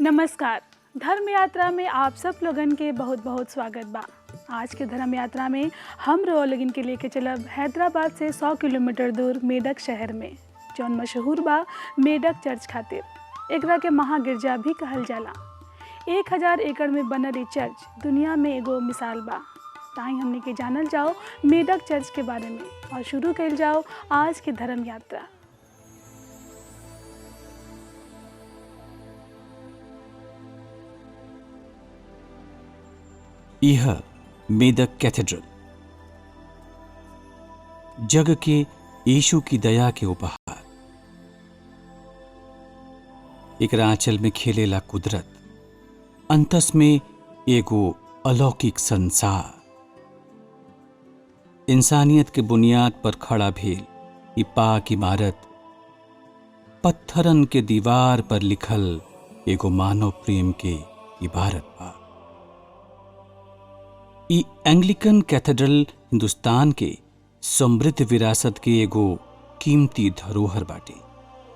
नमस्कार। धर्म यात्रा में आप सब लोगन के बहुत बहुत स्वागत बा। आज के धर्म यात्रा में हम लोगन के लेके चलब हैदराबाद से 100 किलोमीटर दूर मेडक शहर में, जौन मशहूर बा मेडक चर्च खातिर। एकरा के महागिरजा भी कहल जाला। 1000 एकड़ में बनल ई चर्च दुनिया में एगो मिसाल बा। ताई हमने के जानल जाओ मेडक चर्च के बारे में और शुरू कइल जाओ आज के धर्म यात्रा। यह मेदक कैथेड्रल जग के यीशु की दया के उपहार। एक आंचल में खेलेला कुदरत, अंतस में एगो अलौकिक संसार। इंसानियत के बुनियाद पर खड़ा भेल ई पाक इमारत, पत्थरन के दीवार पर लिखल एगो मानव प्रेम के इबारत बा। ई एंग्लिकन कैथेड्रल हिंदुस्तान के समृद्ध विरासत के एगो कीमती धरोहर बाटे।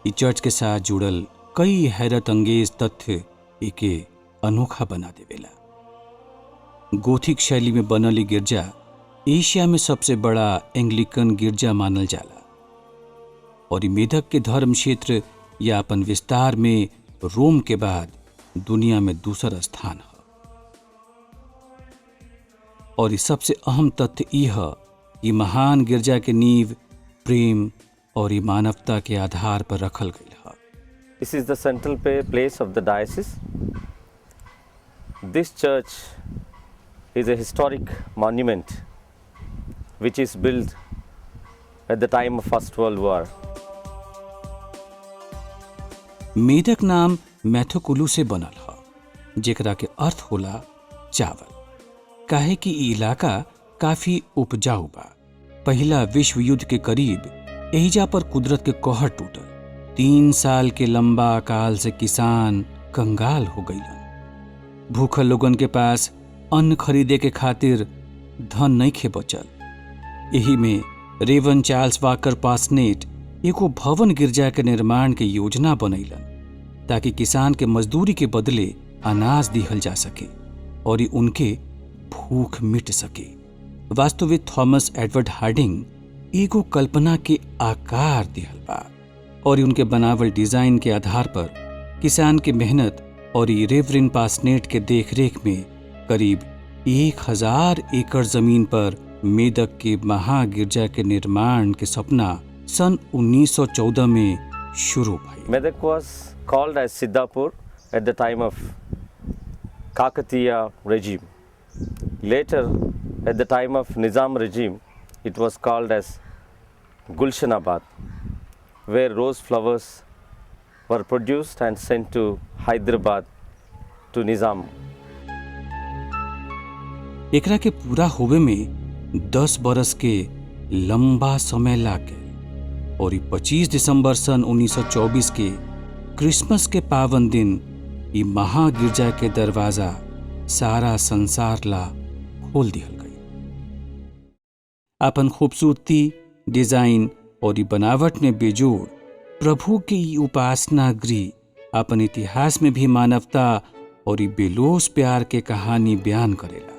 ई चर्च के साथ जुड़ल कई हैरत अंगेज तथ्य एके अनोखा बना देवेला। गोथिक शैली में बनल ई गिरजा एशिया में सबसे बड़ा एंग्लिकन गिरजा मानल जाला और ई मेदक के धर्म क्षेत्र या अपन विस्तार में रोम के बाद दुनिया में दूसरा स्थान है। और इस सबसे अहम तथ्य यह कि महान गिरजा के नींव प्रेम और मानवता के आधार पर रखल गई है। This is the central place of the diocese. This church is a historic monument which is built at the time of First World War. Medak नाम मैथोकुलू से बनल है, जेकरा के अर्थ होला चावल। काहे कि ई इलाका काफी उपजाऊ बा। पहला विश्व युद्ध के करीब एहिजा पर कुदरत के कहर टूटल। 3 साल के लंबा अकाल से किसान कंगाल हो गईलन। भूखल लोगन के पास अन्न खरीदे के खातिर धन नइखे बचल। यही में रेवन चार्ल्स वाकर पासनेट एगो भवन गिरजा के निर्माण के योजना बनैलन ताकि किसान के मजदूरी के बदले अनाज दिहल जा सके और उनके भूख मिट सके। वास्तविक थॉमस एडवर्ड हार्डिंग एगो कल्पना के आकार दिहल बा और उनके बनावल डिजाइन के आधार पर किसान की मेहनत और रेवरेंड पासनेट के देखरेख में करीब 1000 एकड़ जमीन पर मेदक के महागिरजा के निर्माण के सपना सन 1914 में शुरू भई। Medak was called as Siddhapur at the time of Kakatiya regime. Later, at the time of Nizam regime, it was called as Gulshanabad, where rose flowers were produced and sent to Hyderabad to Nizam. एकरा के पूरा होवे में 10 बरस के लंबा समय लागे और 25 दिसंबर सन 1924 के क्रिसमस के पावन दिन ये महागिरजा के दरवाजा सारा संसार ला खोल दिहल गई। अपन खूबसूरती, डिजाइन और बनावट में बेजोड़ प्रभु की उपासना गृह अपन इतिहास में भी मानवता और बेलोस प्यार के कहानी बयान करेला।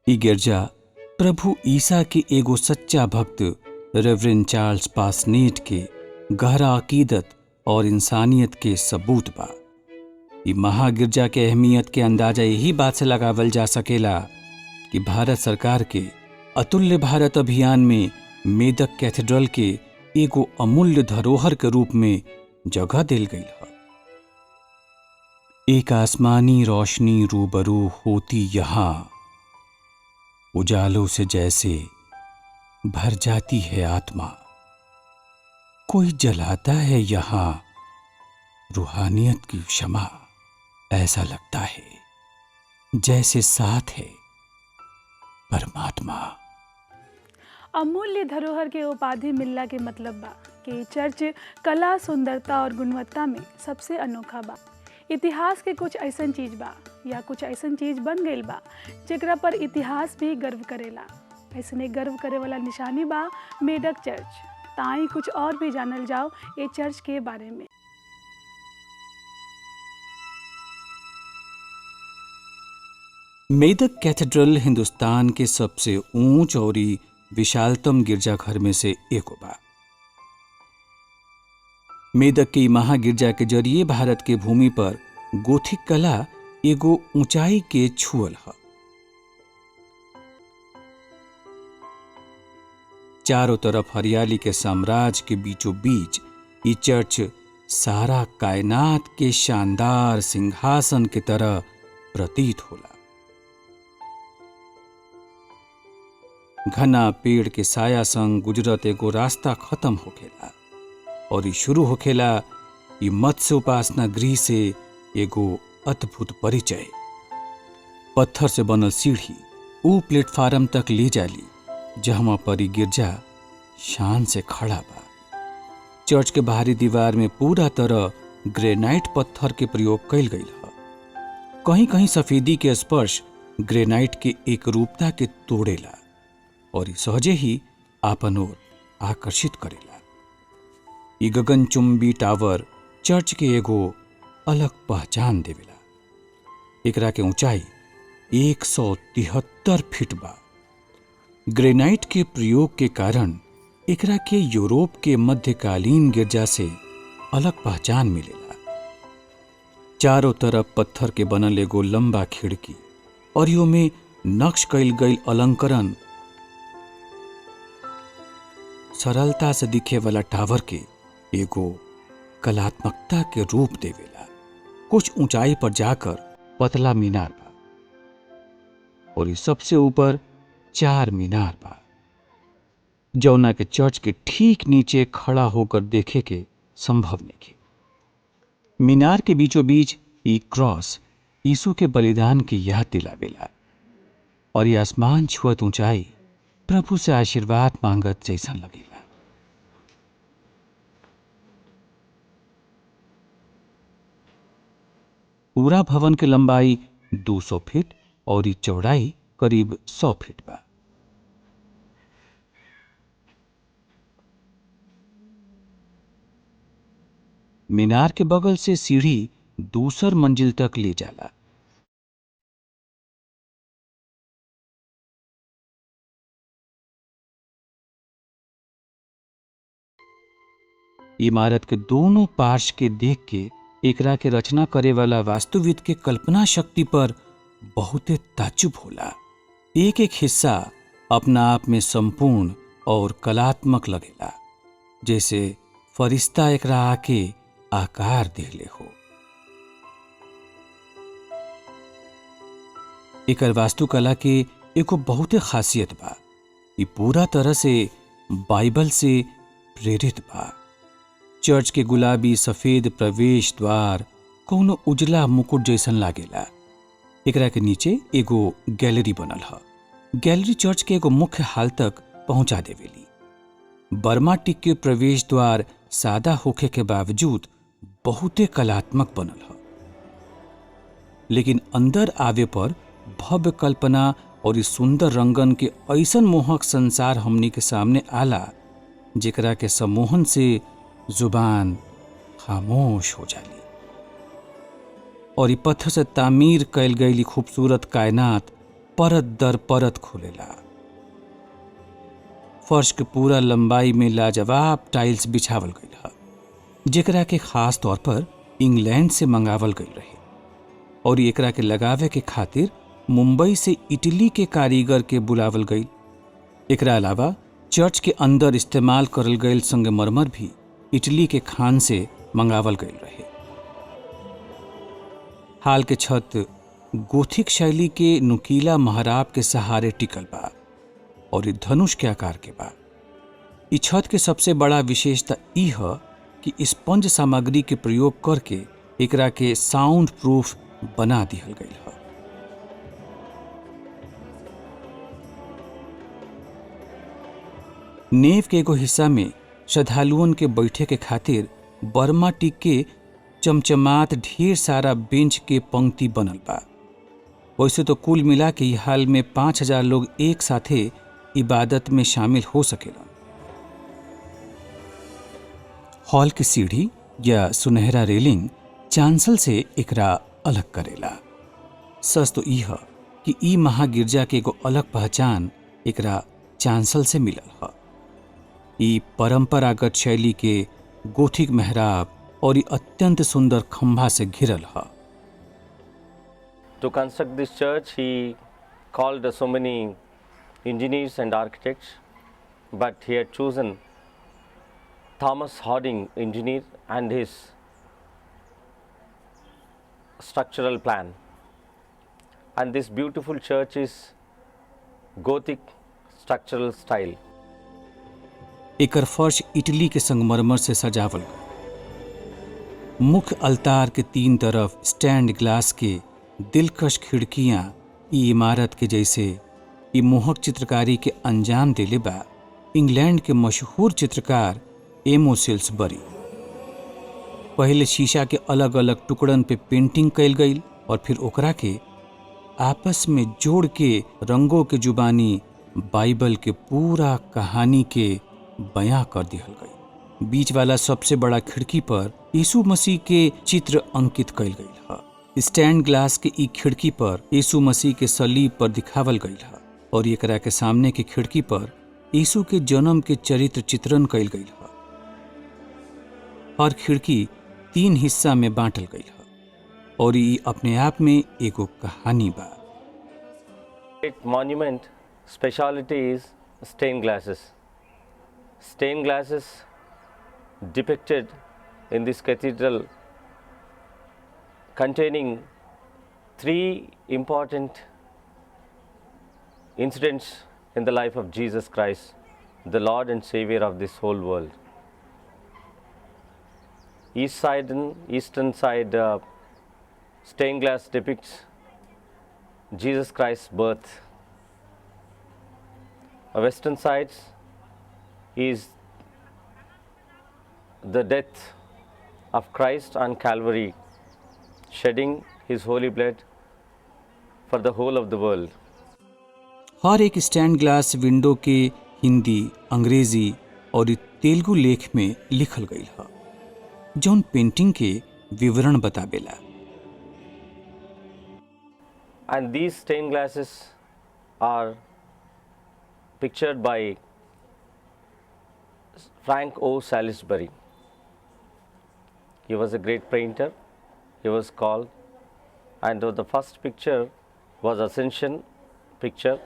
ई गिरजा प्रभु ईसा के एगो सच्चा भक्त रेवरेंड चार्ल्स पासनेट के गहरा अकीदत और इंसानियत के सबूत बा। ई महागिरजा के अहमियत के अंदाजा यही बात से लगावल जा सकेला कि भारत सरकार के अतुल्य भारत अभियान में मेदक कैथेड्रल के एगो अमूल्य धरोहर के रूप में जगह दिल गई है। एक आसमानी रोशनी रूबरू होती यहाँ, उजालों से जैसे भर जाती है आत्मा। कोई जलाता है यहाँ रूहानियत की शमा, ऐसा लगता है जैसे साथ है परमात्मा। अमूल्य धरोहर के उपाधि मिलला के मतलब बा कि चर्च कला, सुंदरता और गुणवत्ता में सबसे अनोखा बा। इतिहास के कुछ ऐसन चीज बा या कुछ ऐसन चीज बन गईल बा जेकरा पर इतिहास भी गर्व करेला। ऐसने गर्व करे वाला निशानी बा मेडक चर्च। ताई कुछ और भी जानल जाओ ये चर्च के बारे में। मेदक कैथेड्रल हिंदुस्तान के सबसे ऊंच और विशालतम गिरजाघर में से एक बा। मेदक की महागिरजा के जरिए भारत के भूमि पर गोथिक कला एगो ऊंचाई के छुअल है। चारों तरफ हरियाली के साम्राज्य के बीचों बीच ये चर्च सारा कायनात के शानदार सिंहासन की तरह प्रतीत होला। घना पेड़ के साया संग गुजरत एगो रास्ता खत्म होखेला और शुरू होखेला ये मत्स्य उपासना गृह से एगो अद्भुत परिचय। पत्थर से बनल सीढ़ी ऊ प्लेटफार्म तक ले जाली जहां पर गिरजा शान से खड़ा बा। चर्च के बाहरी दीवार में पूरा तरह ग्रेनाइट पत्थर के प्रयोग कइल गईल है। कहीं कहीं सफेदी के स्पर्श ग्रेनाइट के एक रूपता के तोड़ेला और सहजे ही आपन ओर आकर्षित करेला। ये गगनचुंबी टावर चर्च के एगो अलग पहचान देवेला। एकरा के ऊंचाई 173 फीट बा। ग्रेनाइट के प्रयोग के कारण एकरा के यूरोप के मध्यकालीन गिरजा से अलग पहचान मिलेला। चारों तरफ पत्थर के बनल एगो लंबा खिड़की और यो में नक्श कइल गईल अलंकरण सरलता से दिखे वाला टावर के एगो कलात्मकता के रूप देवेला। कुछ ऊंचाई पर जाकर पतला मीनार बा और इस सबसे ऊपर 4 मीनार बा जौना के चर्च के ठीक नीचे खड़ा होकर देखे के संभव नहीं। मीनार के बीचों बीच ये क्रॉस यीशु के बलिदान की याद दिलावेला और ये आसमान छुअत ऊंचाई प्रभु से आशीर्वाद मांगत जैसा लगेला। पूरा भवन की लंबाई 200 फीट और चौड़ाई करीब 100 फीट बा। मीनार के बगल से सीढ़ी दूसर मंजिल तक ले जाला। इमारत के दोनों पार्श्व के देख के एकरा के रचना करे वाला वास्तुविद के कल्पना शक्ति पर बहुते ताज्जुब होला। एक एक हिस्सा अपना आप में संपूर्ण और कलात्मक लगेला, जैसे फरिश्ता एकरा आके आकार देले हो। एकर वास्तुकला के एगो बहुते खासियत बा। ये पूरा तरह से बाइबल से प्रेरित बा। चर्च के गुलाबी सफेद प्रवेश द्वार कोनो उजला मुकुट जैसन लागेला। एकरा के नीचे एगो गैलरी बनल है। गैलरी चर्च के एगो मुख्य हाल तक पहुंचा देवेली। बर्मा टिक के प्रवेश द्वार सादा होखे के बावजूद बहुते कलात्मक बनल है, लेकिन अंदर आवे पर भव्य कल्पना और इस सुंदर रंगन के ऐसन मोहक संसार हमनी के सामने आला जेकरा के सम्मोहन से जुबान खामोश हो जाली। और ये पत्थर से तामीर कैल गई खूबसूरत कायनात परत दर परत खुलेला। फर्श के पूरा लंबाई में लाजवाब टाइल्स बिछावल गई है, जेकरा के खास तौर पर इंग्लैंड से मंगावल गई रहे और एकरा के लगावे के खातिर मुंबई से इटली के कारीगर के बुलावल गई। एकरा अलावा चर्च के अंदर इस्तेमाल करल गई संगमरमर भी इटली के खान से मंगावल गई रहे। हाल के छत गोथिक शैली के नुकीला महराब के सहारे टिकल बा और धनुष के आकार के बा। इस छत के सबसे बड़ा विशेषता ई है कि स्पंज सामग्री के प्रयोग करके एकरा के साउंड प्रूफ बना दिहल गई है। नेव के एगो हिस्सा में श्रद्धालुअन के बैठे के खातिर बर्मा टिक के चमचमात ढेर सारा बेंच के पंक्ति बनल बा। वैसे तो कुल मिला के हाल में 5000 लोग एक साथे इबादत में शामिल हो सकेलन। हॉल की सीढ़ी या सुनहरा रेलिंग चांसल से एकरा अलग करेला। सच तो यह कि ई महागिरजा के एगो अलग पहचान एकरा चांसल से मिलल ह। ई परंपरागत शैली के गोथिक मेहराब और ई अत्यंत सुंदर खंभा से घिरल ह। To construct this church, he called so many engineers and architects, but he had chosen Thomas Harding, engineer, and his structural plan. And this beautiful church is Gothic structural style. एकर फर्श इटली के संगमरमर से सजावल गए। मुख्य अल्तार के तीन तरफ स्टैंड ग्लास के दिलकश खिड़कियां ई इमारत के जैसे ई मोहक चित्रकारी के अंजाम देले बा इंग्लैंड के मशहूर चित्रकार एमो सिल्सबरी। पहले शीशा के अलग अलग टुकड़न पे पेंटिंग कैल गई और फिर ओकरा के आपस में जोड़ के रंगों के जुबानी बाइबल के पूरा कहानी के बयां कर दिहल गई। बीच वाला सबसे बड़ा खिड़की पर यीशु मसीह के चित्र अंकित कैल गई है। स्टैंड ग्लास के ई खिड़की पर यीशु मसीह के सलीब पर दिखावल गई है और एकरा के सामने के खिड़की पर यीशु के जन्म के चरित्र चित्रण कैल गई है। हर खिड़की 3 हिस्सा में बांटल गई है और ई अपने आप में एगो कहानी बा। Great monument speciality is stained glasses. Stained glasses depicted in this cathedral containing 3 important incidents in the life of Jesus Christ, the Lord and Savior of this whole world. Eastern side stained glass depicts Jesus Christ's birth. A western side is the death of Christ on Calvary, shedding his holy blood for the whole of the world. हर एक stand glass window के हिंदी, अंग्रेजी और तेलुगु लेख में लिखल गई है जौन पेंटिंग के विवरण बतावेला। And these stained glasses are pictured by Frank O. Salisbury. He was a great painter, he was called, and the first picture was Ascension picture.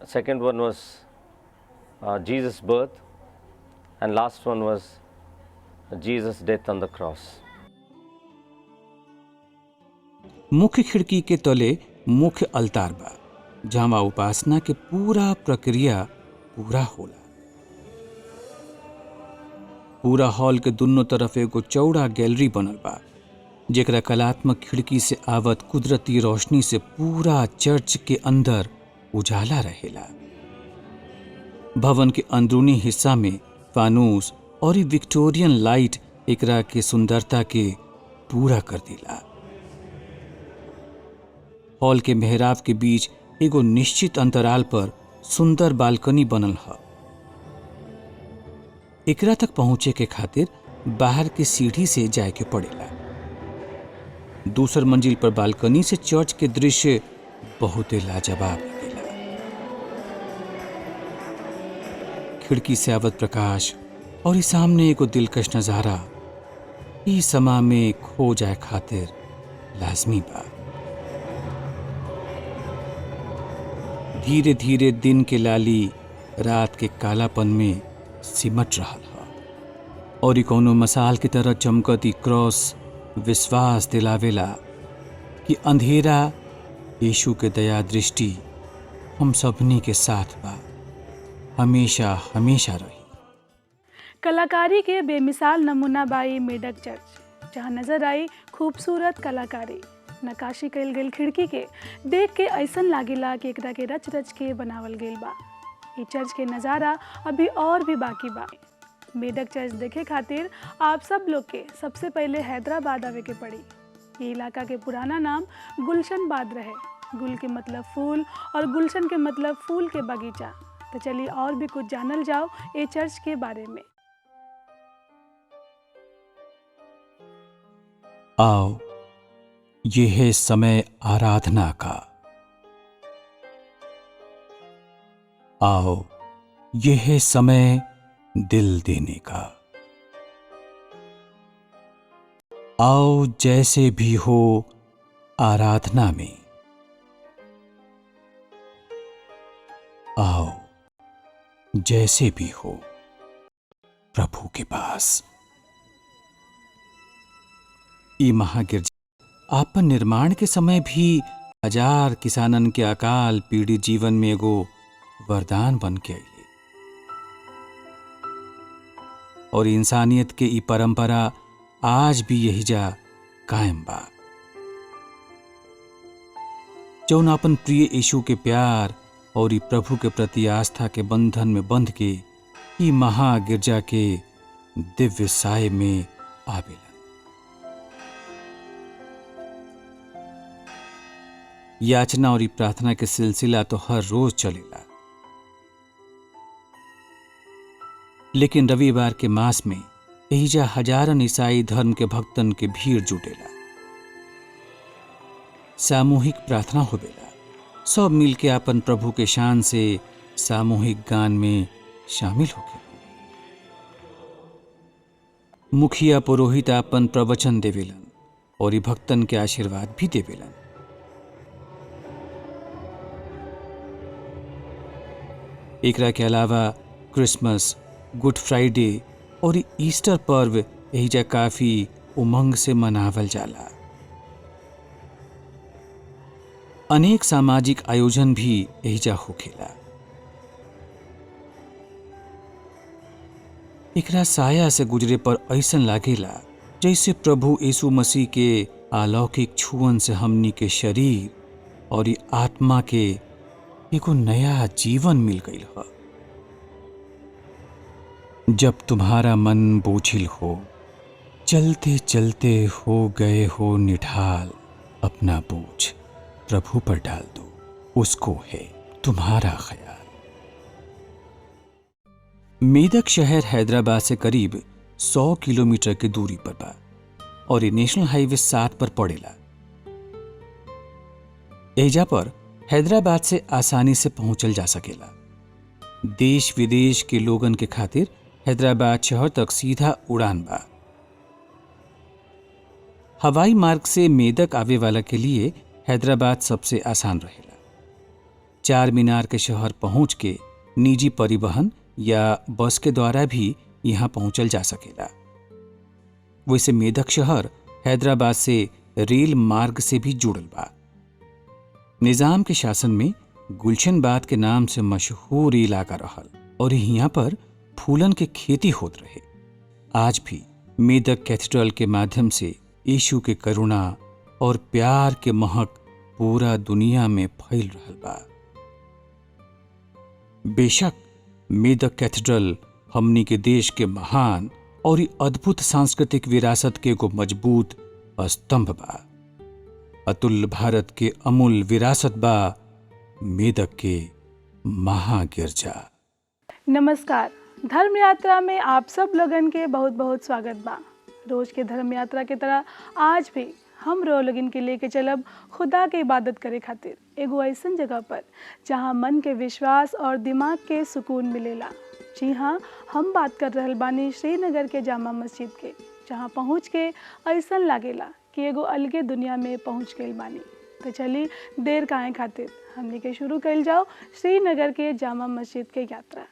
Second one was Jesus' birth, and last one was Jesus' death on the cross. मुख्य खिड़की के तले मुख्य अल्तार बा जहाँ उपासना के पूरा प्रक्रिया पूरा होला। पूरा हॉल के दोनों तरफ एगो चौड़ा गैलरी बनल बा जेकरा कलात्मक खिड़की से आवत कुदरती रोशनी से पूरा चर्च के अंदर उजाला रहेला। भवन के अंदरूनी हिस्सा में फानूस और विक्टोरियन लाइट एकरा के सुंदरता के पूरा कर दिला। हॉल के मेहराब के बीच एगो निश्चित अंतराल पर सुंदर बालकनी बनल है। एकरा तक पहुंचे के खातिर बाहर के सीढ़ी से जाए के पड़ेला। दूसर मंजिल पर बालकनी से चर्च के दृश्य बहुत लाजवाब लगेला। खिड़की से आवत प्रकाश और इस सामने एगो दिलकश नजारा ई समा में खो जाए खातिर लाजमी बा। धीरे धीरे दिन के लाली रात के कालापन में सिमट रहल है और ई कौनो मसाल की तरह चमकती क्रॉस विश्वास दिलावेला कि अंधेरा यीशु के दया दृष्टि हम सबनी के साथ बा, हमेशा हमेशा रही। कलाकारी के बेमिसाल नमूना बाई मेढक चर्च जहाँ नजर आई खूबसूरत कलाकारी। नकाशी कल गई खिड़की के देख के ऐसन लागेला कि एकरा के रच रच के बनावल गईल बा। ये चर्च के नज़ारा अभी और भी बाकी बा। मेढक चर्च देखे खातिर आप सब लोग के सबसे पहले हैदराबाद आवे के पड़ी। ये इलाका के पुराना नाम गुलशनबाद रहे। गुल के मतलब फूल और गुलशन के मतलब फूल के बगीचा। तो चलिए और भी कुछ जानल जाओ ये चर्च के बारे में। आओ ये है समय आराधना का। आओ, ये है समय दिल देने का। आओ जैसे भी हो आराधना में, आओ जैसे भी हो प्रभु के पास। ई महागिरजा आपन निर्माण के समय भी हजार किसानन के अकाल पीड़ित जीवन में एगो वरदान बन के आइले, और इंसानियत के ई परंपरा आज भी यही जा कायम बा। जौन अपन प्रिय यीशु के प्यार और ई प्रभु के प्रति आस्था के बंधन में बंध के ई महागिरजा के दिव्य साय में आवेलन। याचना और ई प्रार्थना के सिलसिला तो हर रोज चलेला, लेकिन रविवार के मास में एहिजा हजारन ईसाई धर्म के भक्तन के भीड़ जुटेला। सामूहिक प्रार्थना होवेला, सब मिलके अपन प्रभु के शान से सामूहिक गान में शामिल होके। मुखिया पुरोहित अपन प्रवचन देवेलन और ई भक्तन के आशीर्वाद भी देवेलन। एकरा के अलावा क्रिसमस, गुड फ्राइडे और ईस्टर पर्व एहिजा काफी उमंग से मनावल जाला। अनेक सामाजिक आयोजन भी एहिजा होखेला। एकरा साया से गुजरे पर ऐसन लागेला जैसे प्रभु यीशु मसीह के अलौकिक छुअन से हमनी के शरीर और ई आत्मा के एगो नया जीवन मिल गईल ह। जब तुम्हारा मन बोझिल हो, चलते चलते हो गए हो निढाल, अपना बोझ प्रभु पर डाल दो, उसको है तुम्हारा ख्याल। मेदक शहर हैदराबाद से करीब 100 किलोमीटर की दूरी पर बा और ये नेशनल हाईवे 7 पर पड़ेला। एजा पर हैदराबाद से आसानी से पहुंचल जा सकेला। देश विदेश के लोगन के खातिर हैदराबाद शहर तक सीधा उड़ान बा। हवाई मार्ग से मेदक आवे वाला के लिए हैदराबाद सबसे आसान रहेला। चार मीनार के शहर पहुंच के निजी परिवहन या बस के द्वारा भी यहां पहुंचल जा सकेला। वैसे मेदक शहर हैदराबाद से रेल मार्ग से भी जुड़ल बा। निजाम के शासन में गुलशनबाद के नाम से मशहूर इलाका रहल और यहाँ पर फूलन के खेती होत रहे। आज भी मेदक कैथेड्रल के माध्यम से यीशु के करुणा और प्यार के महक पूरा दुनिया में फैल रहल बा। बेशक मेदक कैथेड्रल हमनी के देश के महान और अद्भुत सांस्कृतिक विरासत के एगो मजबूत स्तंभ बा। अतुल्य भारत के अमूल विरासत बा मेदक के महागिरजा। नमस्कार, धर्म यात्रा में आप सब लोगन के बहुत बहुत स्वागत बा। रोज के धर्म यात्रा के तरह आज भी हम लोगन के लेके चलब खुदा के इबादत करे खातिर एगो ऐसन जगह पर जहाँ मन के विश्वास और दिमाग के सुकून मिलेला। जी हाँ, हम बात कर रहल बानी श्रीनगर के जामा मस्जिद के, जहाँ पहुँच के ऐसन लागेला कि एगो अलगे दुनिया में पहुँच गइल बानी। तो चली देर काहे खातिर हमने के शुरू कइल जाओ श्रीनगर के जामा मस्जिद के यात्रा।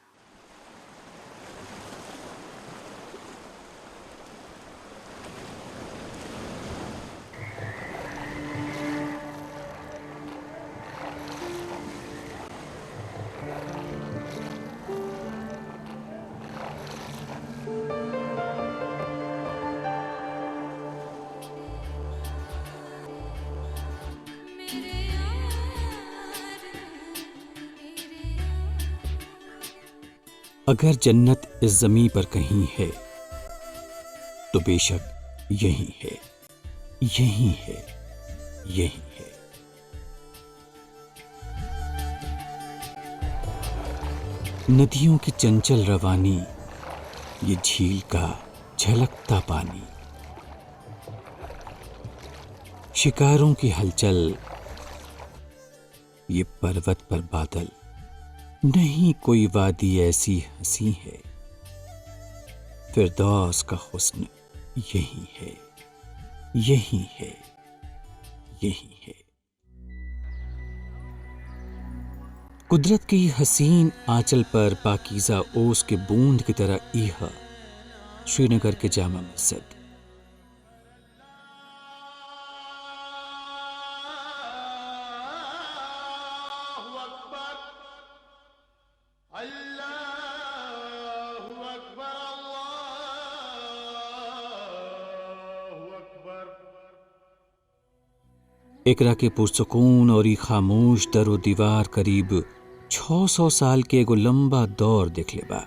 अगर जन्नत इस जमीन पर कहीं है तो बेशक यही है, यही है, यही है। नदियों की चंचल रवानी, ये झील का झलकता पानी, शिकारों की हलचल, ये पर्वत पर बादल, नहीं कोई वादी ऐसी हंसी है। फिरदौस का हुस्न यही है, यही है, यही है। कुदरत की हसीन आंचल पर पाकीज़ा ओस के बूंद की तरह ईहा श्रीनगर के जामा मस्जिद। एकरा के पुरसकून और ई खामोश दरो दीवार करीब 600 साल के एगो लंबा दौर देखले बा।